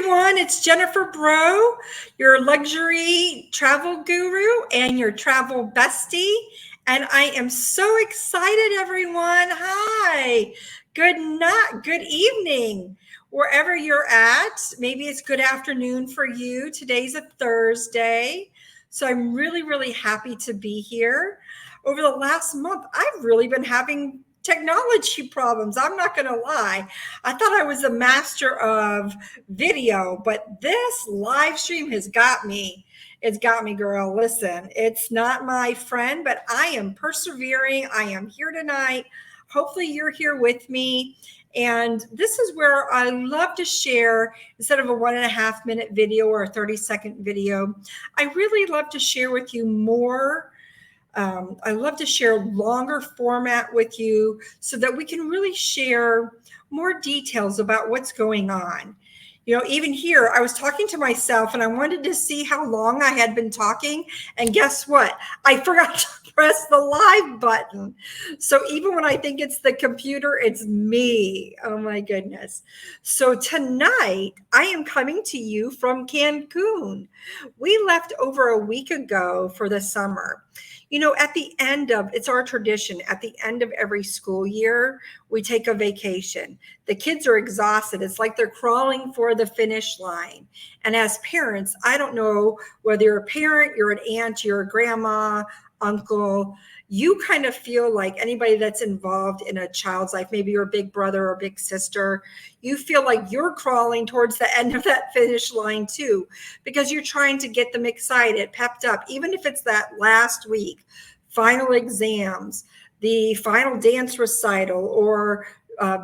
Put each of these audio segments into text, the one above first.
everyone. It's Jennifer Bro, your luxury travel guru and your travel bestie. And I am so excited, everyone. Hi. Good night. Good evening. Wherever you're at, maybe it's good afternoon for you. Today's a Thursday. So I'm really, really happy to be here. Over the last month, I've really been having technology problems. I'm not going to lie. I thought I was a master of video, but this live stream has got me. It's got me, girl. Listen, it's not my friend, but I am persevering. I am here tonight. Hopefully you're here with me. And this is where I love to share, instead of a 1.5 minute video or a 30-second video, I really love to share with you more. I love to share longer format with you so that we can really share more details about what's going on. You know, even here, I was talking to myself and I wanted to see how long I had been talking. And guess what? I forgot to press the live button. So even when I think it's the computer, it's me. Oh my goodness. So tonight, I am coming to you from Cancun. We left over a week ago for the summer. You know, at the end of, it's our tradition, at the end of every school year, we take a vacation. The kids are exhausted. It's like they're crawling for the finish line. And as parents, I don't know whether you're a parent, you're an aunt, you're a grandma, uncle, you kind of feel like anybody that's involved in a child's life, maybe you're a big brother or big sister, you feel like you're crawling towards the end of that finish line too, because you're trying to get them excited, pepped up, even if it's that last week, final exams, the final dance recital, or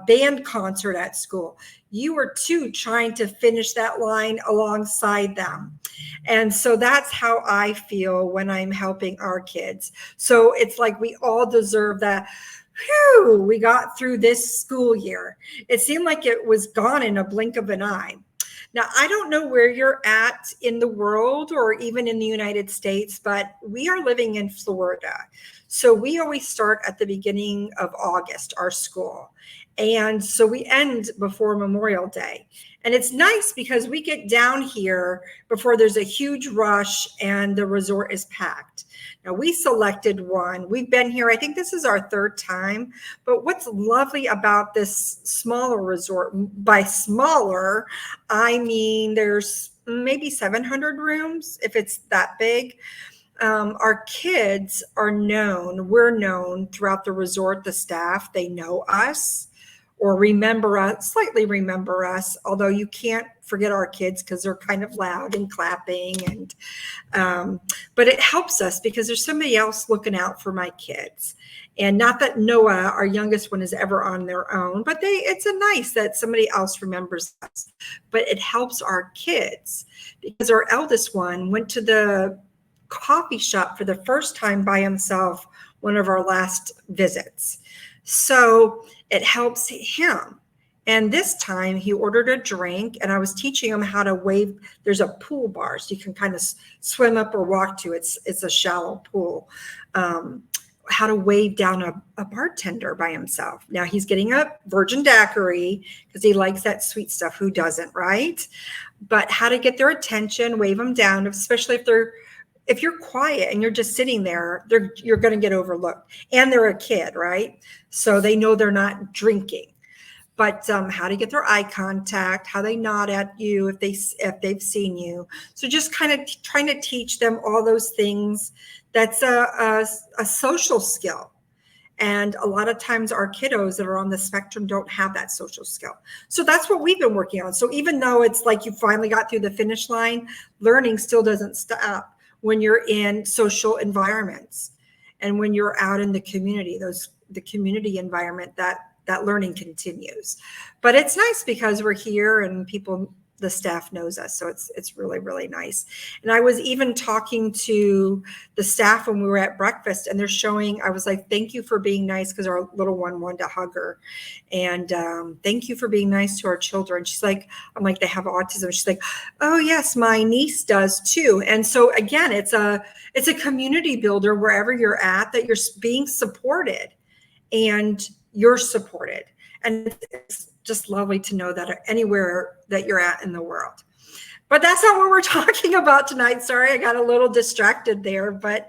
band concert at school. You are too trying to finish that line alongside them. And so that's how I feel when I'm helping our kids. So it's like we all deserve that. Whew, we got through this school year. It seemed like it was gone in a blink of an eye. Now, I don't know where you're at in the world or even in the United States, but we are living in Florida. So we always start at the beginning of August, our school. And so we end before Memorial Day. And it's nice because we get down here before there's a huge rush and the resort is packed. Now, we selected one. We've been here, I think this is our third time. But what's lovely about this smaller resort, by smaller, I mean there's maybe 700 rooms, if it's that big. Our kids are known, we're known throughout the resort, the staff, they know us or remember us, slightly remember us, although you can't forget our kids because they're kind of loud and clapping. And but it helps us because there's somebody else looking out for my kids. And not that Noah, our youngest one, is ever on their own, but it's a nice that somebody else remembers us. But it helps our kids because our eldest one went to the coffee shop for the first time by himself one of our last visits. So it helps him. And this time he ordered a drink and I was teaching him how to wave. There's a pool bar so you can kind of swim up or walk to. It's a shallow pool. How to wave down a bartender by himself. Now he's getting a virgin daiquiri because he likes that sweet stuff. Who doesn't, right? But how to get their attention, wave them down, especially if you're quiet and you're just sitting there, you're going to get overlooked. And they're a kid, right? So they know they're not drinking. But how to get their eye contact, how they nod at you if they've seen you. So just kind of trying to teach them all those things. That's a social skill. And a lot of times our kiddos that are on the spectrum don't have that social skill. So that's what we've been working on. So even though it's like you finally got through the finish line, learning still doesn't stop when you're in social environments and when you're out in the community, the community environment, that learning continues. But it's nice because we're here and the staff knows us. So it's really, really nice. And I was even talking to the staff when we were at breakfast and I was like, thank you for being nice, because our little one wanted to hug her. And thank you for being nice to our children. She's like, I'm like, they have autism. She's like, oh yes, my niece does too. And so again, it's a community builder wherever you're at, that you're being supported and you're supported. And it's just lovely to know that anywhere that you're at in the world. But that's not what we're talking about tonight. Sorry, I got a little distracted there, but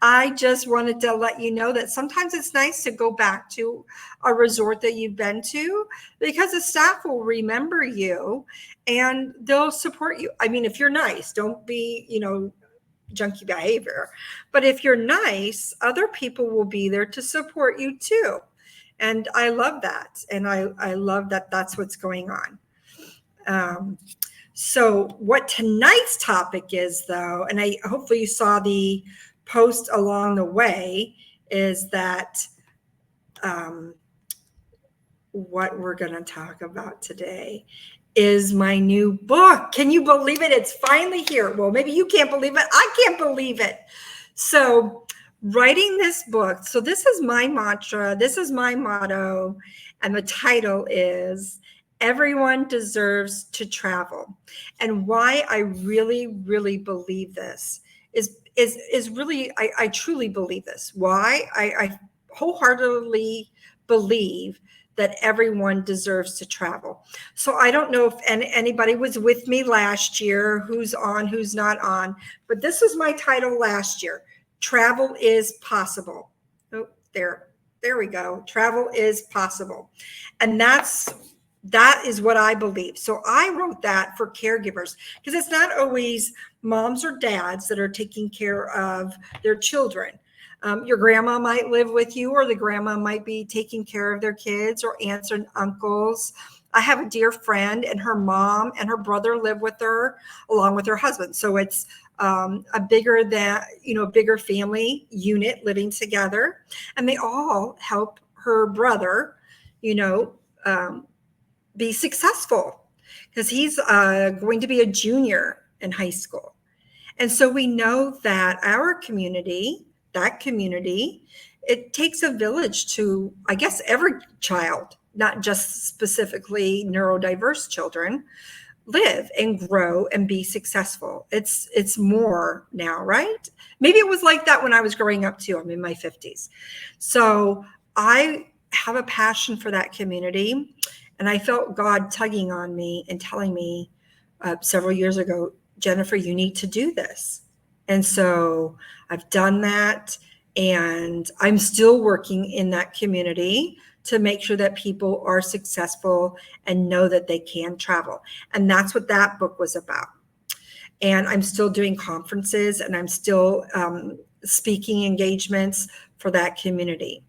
I just wanted to let you know that sometimes it's nice to go back to a resort that you've been to, because the staff will remember you and they'll support you. I mean, if you're nice, don't be, junky behavior. But if you're nice, other people will be there to support you too. And I love that. And I love that that's what's going on. So what tonight's topic is, though, and hopefully you saw the post along the way, is that what we're going to talk about today is my new book. Can you believe it? It's finally here. Well, maybe you can't believe it. I can't believe it. So writing this book, so this is my mantra, this is my motto, and the title is Everyone Deserves to Travel. And why I really, really believe this is really, I truly believe this. Why? I wholeheartedly believe that everyone deserves to travel. So I don't know if anybody was with me last year, who's on, who's not on, but this was my title last year. Travel is possible. Oh, there we go. Travel is possible. And that is what I believe. So I wrote that for caregivers, because it's not always moms or dads that are taking care of their children. Your grandma might live with you, or the grandma might be taking care of their kids, or aunts and uncles. I have a dear friend, and her mom and her brother live with her along with her husband. So it's a bigger family unit living together, and they all help her brother, be successful, because he's going to be a junior in high school. And so we know that our community, it takes a village to, I guess, every child, not just specifically neurodiverse children, live and grow and be successful. It's more now, right? Maybe it was like that when I was growing up too. I'm in my 50s. So I have a passion for that community. And I felt God tugging on me and telling me several years ago, Jennifer, you need to do this. And so I've done that. And I'm still working in that community to make sure that people are successful and know that they can travel. And that's what that book was about. And I'm still doing conferences, and I'm still speaking engagements for that community.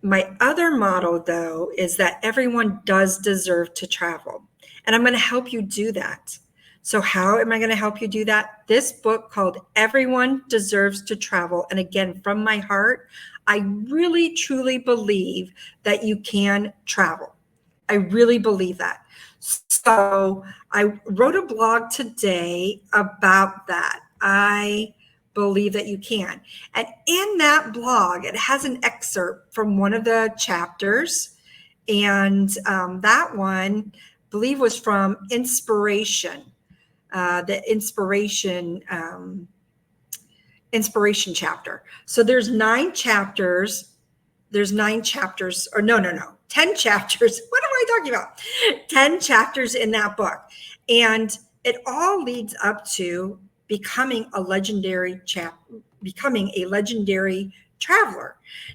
My other motto, though, is that everyone does deserve to travel. And I'm going to help you do that. So how am I going to help you do that? This book called Everyone Deserves to Travel. And again, from my heart, I really, truly believe that you can travel. I really believe that. So I wrote a blog today about that. I believe that you can. And in that blog, it has an excerpt from one of the chapters. And that one, I believe, was from Inspiration, the Inspiration chapter. So there's 9 chapters. There's 9 chapters, or no, 10 chapters. What am I talking about? 10 chapters in that book. And it all leads up to becoming a legendary traveler.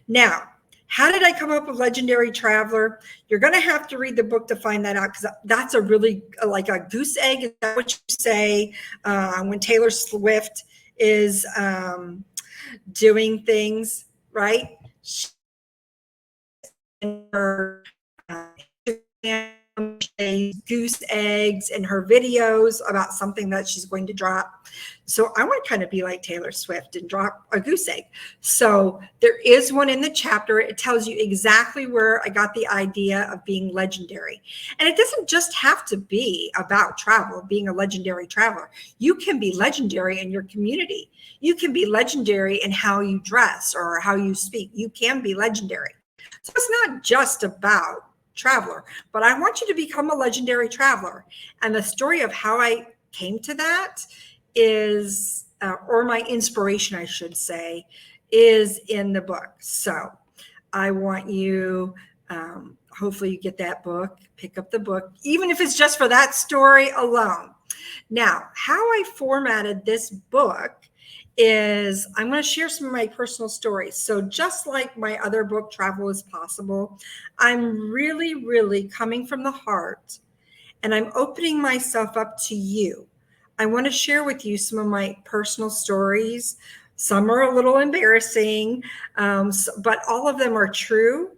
Now, how did I come up with legendary traveler? You're going to have to read the book to find that out, because that's a really like a goose egg. Is that what you say when Taylor Swift is doing things, right? Her goose eggs in her videos about something that she's going to drop. So I want to kind of be like Taylor Swift and drop a goose egg. So there is one in the chapter. It tells you exactly where I got the idea of being legendary. And it doesn't just have to be about travel, being a legendary traveler. You can be legendary in your community. You can be legendary in how you dress or how you speak. You can be legendary. So it's not just about traveler, but I want you to become a legendary traveler. And the story of how I came to that is, or my inspiration, I should say, is in the book. So I want you, hopefully you get that book, pick up the book, even if it's just for that story alone. Now, how I formatted this book is I'm going to share some of my personal stories. So just like my other book, Travel is Possible, I'm really coming from the heart, and I'm opening myself up to you. I want to share with you some of my personal stories. Some are a little embarrassing, but all of them are true.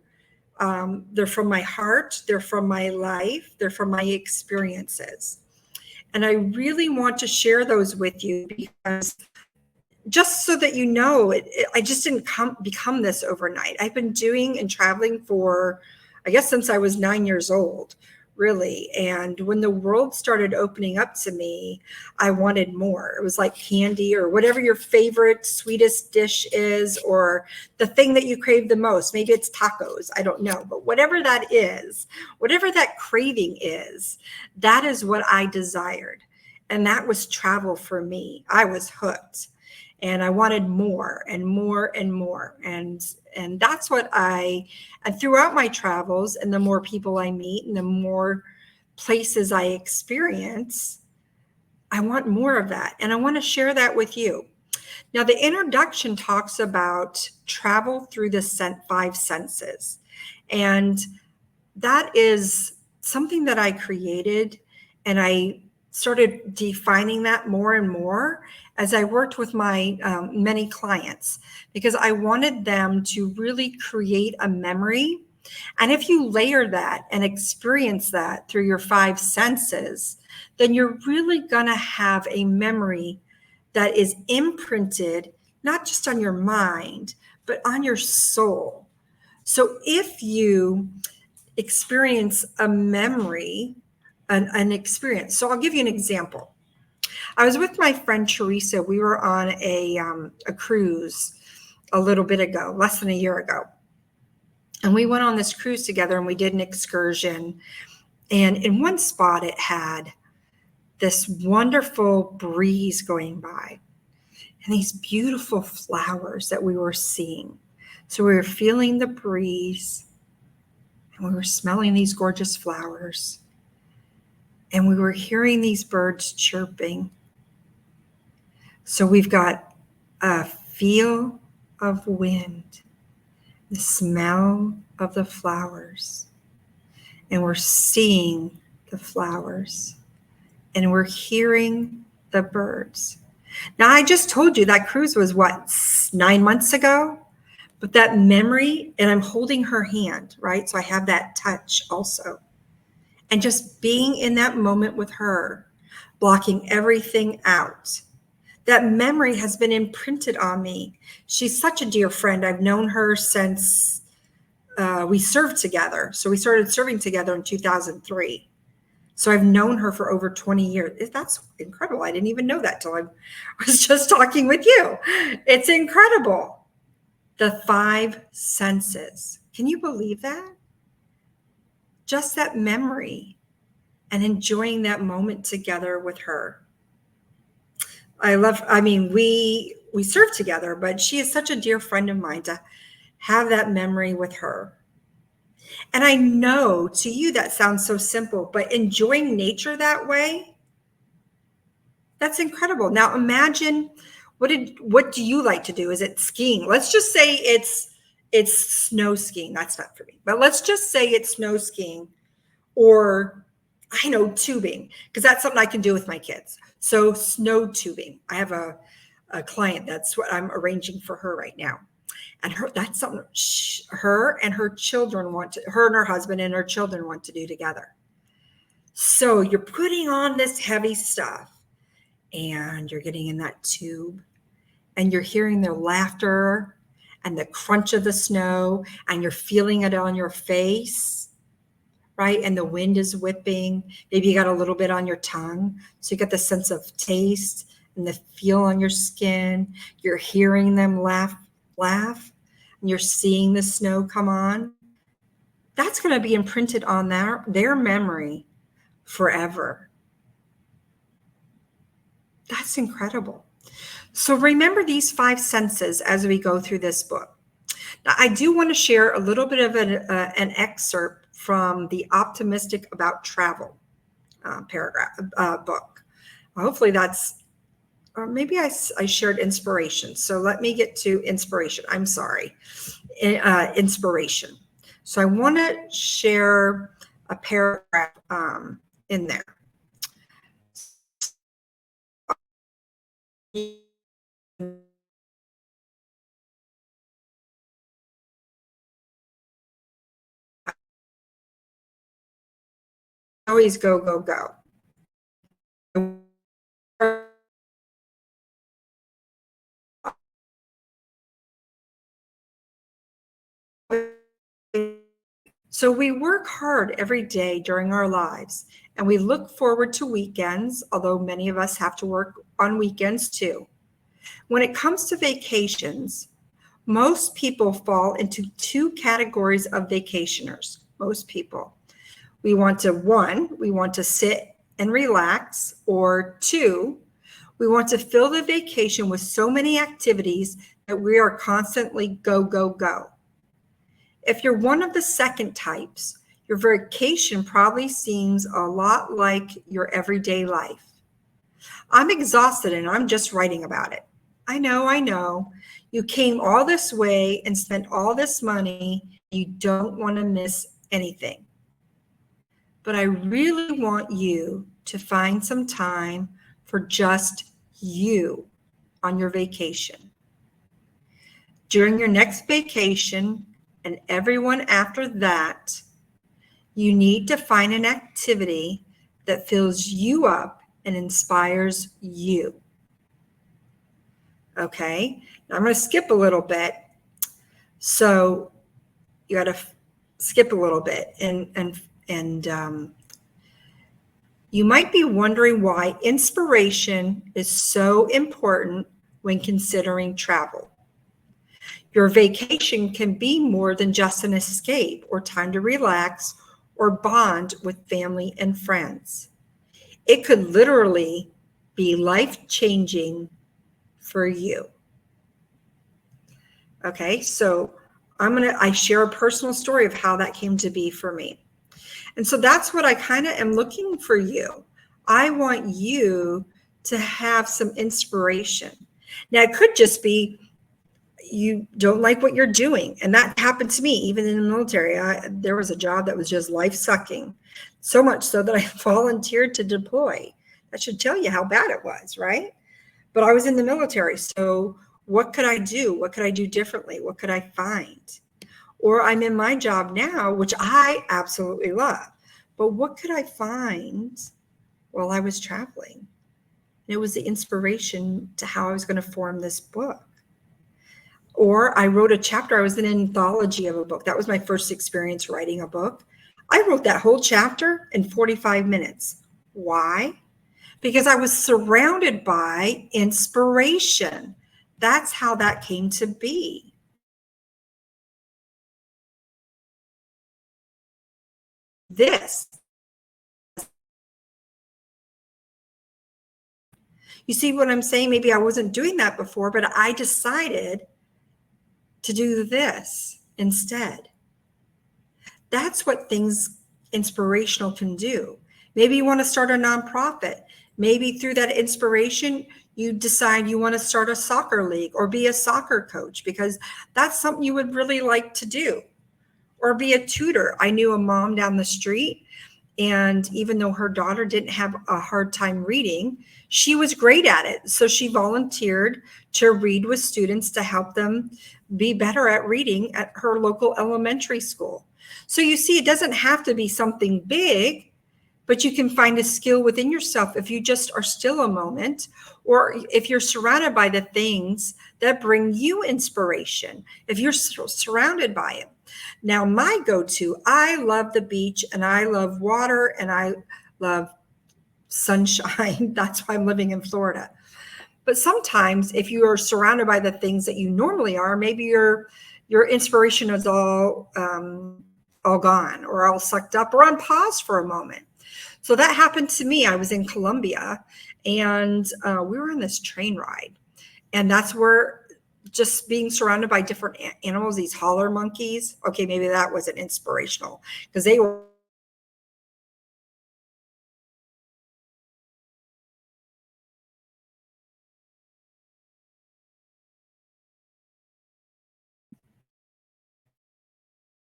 They're from my heart, they're from my life, they're from my experiences. And I really want to share those with you because just so that you know, I just didn't become this overnight. I've been doing and traveling for, I guess, since I was 9 years old, really. And when the world started opening up to me, I wanted more. It was like candy or whatever your favorite sweetest dish is, or the thing that you crave the most. Maybe it's tacos, I don't know. But whatever that is, whatever that craving is, that is what I desired. And that was travel for me. I was hooked. And I wanted more and more and more. And that's what and throughout my travels and the more people I meet and the more places I experience, I want more of that. And I want to share that with you. Now, the introduction talks about travel through the 5 senses. And that is something that I created, and I started defining that more and more as I worked with my many clients, because I wanted them to really create a memory. And if you layer that and experience that through your 5 senses, then you're really going to have a memory that is imprinted not just on your mind, but on your soul. So if you experience a memory, an experience. So I'll give you an example. I was with my friend Teresa. We were on a cruise a little bit ago, less than a year ago. And we went on this cruise together and we did an excursion. And in one spot, it had this wonderful breeze going by and these beautiful flowers that we were seeing. So we were feeling the breeze and we were smelling these gorgeous flowers. And we were hearing these birds chirping. So we've got a feel of wind, the smell of the flowers, and we're seeing the flowers, and we're hearing the birds. Now, I just told you that cruise was 9 months ago, but that memory, and I'm holding her hand, right? So I have that touch also. And just being in that moment with her, blocking everything out. That memory has been imprinted on me. She's such a dear friend. I've known her since we served together. So we started serving together in 2003. So I've known her for over 20 years. That's incredible. I didn't even know that till I was just talking with you. It's incredible. The 5 senses. Can you believe that? Just that memory and enjoying that moment together with her. We serve together, but she is such a dear friend of mine to have that memory with her. And I know to you that sounds so simple, but enjoying nature that way, that's incredible. Now imagine, what do you like to do? Is it skiing? Let's just say it's snow skiing. That's not for me, but let's just say it's snow skiing, or I know tubing, because that's something I can do with my kids. So snow tubing. I have a client, that's what I'm arranging for her right now. And that's something her and her children her and her husband and her children want to do together. So you're putting on this heavy stuff and you're getting in that tube and you're hearing their laughter and the crunch of the snow and you're feeling it on your face. Right? And the wind is whipping. Maybe you got a little bit on your tongue. So you get the sense of taste and the feel on your skin. You're hearing them laugh, and you're seeing the snow come on. That's going to be imprinted on their memory forever. That's incredible. So remember these 5 senses as we go through this book. Now, I do want to share a little bit of an excerpt from the Optimistic About Travel book. Hopefully that's, or maybe I shared inspiration. So let me get to inspiration. I'm sorry. Inspiration. So I want to share a paragraph in there. Always go, go, go. So we work hard every day during our lives, and we look forward to weekends, although many of us have to work on weekends too. When it comes to vacations, most people fall into two categories of vacationers. Most people. We want to sit and relax, or two, we want to fill the vacation with so many activities that we are constantly go, go, go. If you're one of the second types, your vacation probably seems a lot like your everyday life. I'm exhausted and I'm just writing about it. I know. You came all this way and spent all this money. You don't want to miss anything. But I really want you to find some time for just you on your vacation. During your next vacation and everyone after that, you need to find an activity that fills you up and inspires you. Okay, now I'm going to skip a little bit. So you got to skip a little bit, and you might be wondering why inspiration is so important when considering travel. Your vacation can be more than just an escape or time to relax or bond with family and friends. It could literally be life-changing for you. Okay, so I share a personal story of how that came to be for me. And so that's what I kind of am looking for you. I want you to have some inspiration. Now, it could just be you don't like what you're doing. And that happened to me, even in the military. There was a job that was just life-sucking, so much so that I volunteered to deploy. That should tell you how bad it was, right? But I was in the military, so what could I do? What could I do differently? What could I find? Or I'm in my job now, which I absolutely love. But what could I find while I was traveling? It was the inspiration to how I was going to form this book. Or I wrote a chapter. I was in an anthology of a book. That was my first experience writing a book. I wrote that whole chapter in 45 minutes. Why? Because I was surrounded by inspiration. That's how that came to be. This. You see what I'm saying? Maybe I wasn't doing that before, but I decided to do this instead. That's what things inspirational can do. Maybe you want to start a nonprofit. Maybe through that inspiration, you decide you want to start a soccer league or be a soccer coach because that's something you would really like to do. Or be a tutor. I knew a mom down the street, and even though her daughter didn't have a hard time reading, she was great at it. So she volunteered to read with students to help them be better at reading at her local elementary school. So you see, it doesn't have to be something big, but you can find a skill within yourself if you just are still a moment, or if you're surrounded by the things that bring you inspiration, if you're surrounded by it. Now, my go-to, I love the beach and I love water and I love sunshine. That's why I'm living in Florida. But sometimes if you are surrounded by the things that you normally are, maybe your inspiration is all gone or all sucked up or on pause for a moment. So that happened to me. I was in Colombia and we were on this train ride. And that's where just being surrounded by different animals, these holler monkeys. Okay, maybe that wasn't inspirational because they were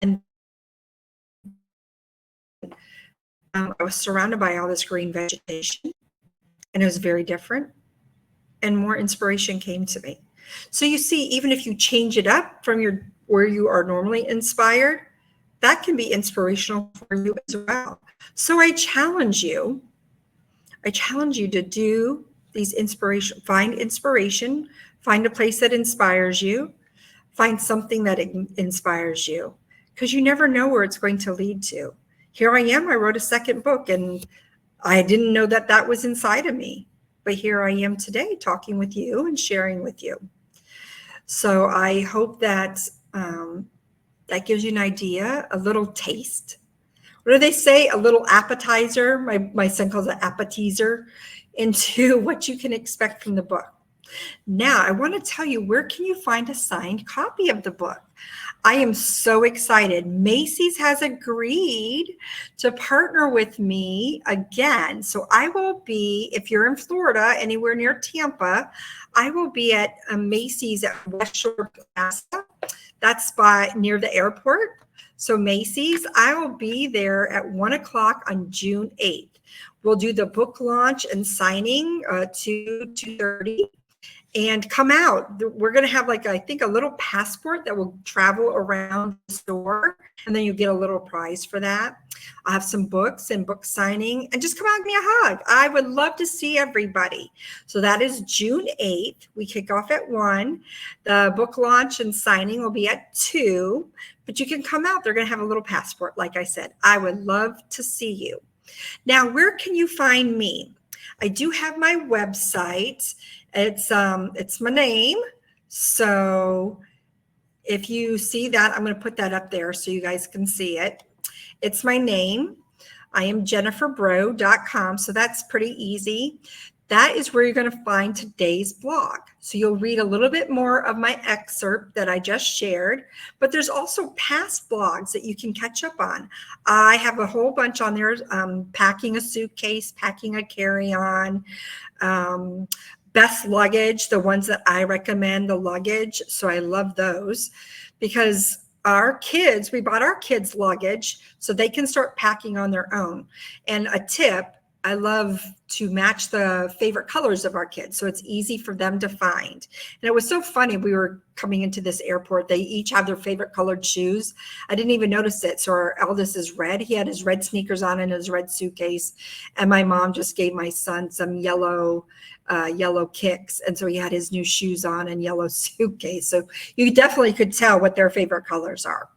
and I was surrounded by all this green vegetation, and it was very different, and more inspiration came to me. So you see, even if you change it up from your where you are normally inspired, that can be inspirational for you as well. So I challenge you to do these inspiration, find a place that inspires you, find something that inspires you, because you never know where it's going to lead to. Here I am, I wrote a second book, and I didn't know that that was inside of me. But here I am today talking with you and sharing with you. So I hope that that gives you an idea, a little taste. What do they say? A little appetizer. My son calls it appetizer into what you can expect from the book. Now, I want to tell you, where can you find a signed copy of the book? I am so excited. Macy's has agreed to partner with me again. So I will be, if you're in Florida, anywhere near Tampa, I will be at Macy's at West Shore Plaza. That's near the airport. So Macy's, I will be there at 1 o'clock on June 8th. We'll do the book launch and signing to 2:30. And come out. We're going to have I think a little passport that will travel around the store. And then you get a little prize for that. I'll have some books and book signing, and just come out and give me a hug. I would love to see everybody. So that is June 8th. We kick off at 1. The book launch and signing will be at 2, but you can come out. They're going to have a little passport. Like I said, I would love to see you. Now, where can you find me? I do have my website. It's my name. So if you see that, I'm going to put that up there so you guys can see it. It's my name. I am jenniferbrough.com. So that's pretty easy. That is where you're going to find today's blog. So you'll read a little bit more of my excerpt that I just shared, but there's also past blogs that you can catch up on. I have a whole bunch on there, packing a suitcase, packing a carry-on, best luggage, the ones that I recommend, the luggage. So I love those because we bought our kids luggage so they can start packing on their own. And a tip, I love to match the favorite colors of our kids, so it's easy for them to find. And it was so funny. We were coming into this airport. They each have their favorite colored shoes. I didn't even notice it. So our eldest is red. He had his red sneakers on in his red suitcase. And my mom just gave my son some yellow kicks. And so he had his new shoes on and yellow suitcase. So you definitely could tell what their favorite colors are.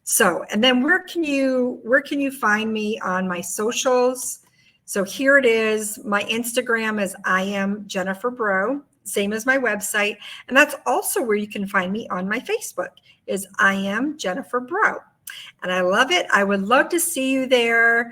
So, and then where can you find me on my socials? So here it is. My Instagram is I am Jennifer Brough, same as my website. And that's also where you can find me on my Facebook is I am Jennifer Brough. And I love it. I would love to see you there.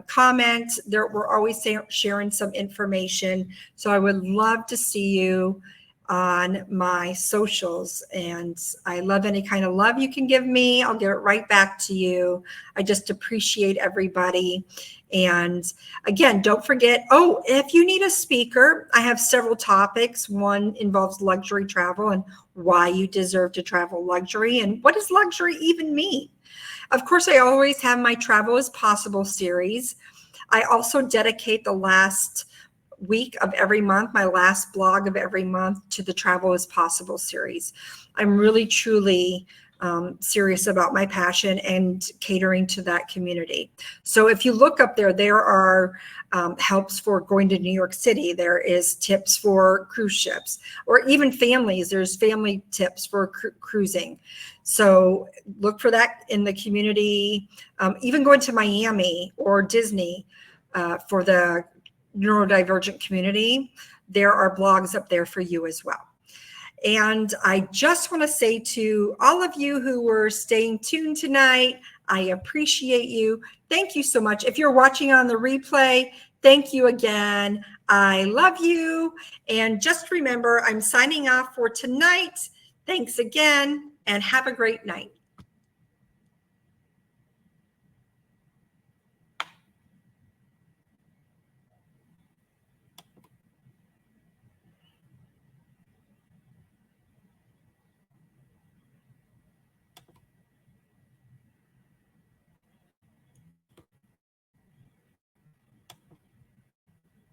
Comment. We're always sharing some information. So I would love to see you on my socials. And I love any kind of love you can give me. I'll give it right back to you. I just appreciate everybody. And again, don't forget, if you need a speaker, I have several topics. One involves luxury travel and why you deserve to travel luxury and what does luxury even mean? Of course, I always have my Travel as Possible series. I also dedicate the last week of every month, my last blog of every month, to the Travel as Possible series. I'm really, truly serious about my passion and catering to that community. So if you look up there are helps for going to New York City. There is tips for cruise ships, or even families. There's family tips for cruising. So look for that in the community. Even going to Miami or Disney for the neurodivergent community, there are blogs up there for you as well. And I just want to say to all of you who were staying tuned tonight, I appreciate you. Thank you so much. If you're watching on the replay, thank you again. I love you. And just remember, I'm signing off for tonight. Thanks again and have a great night.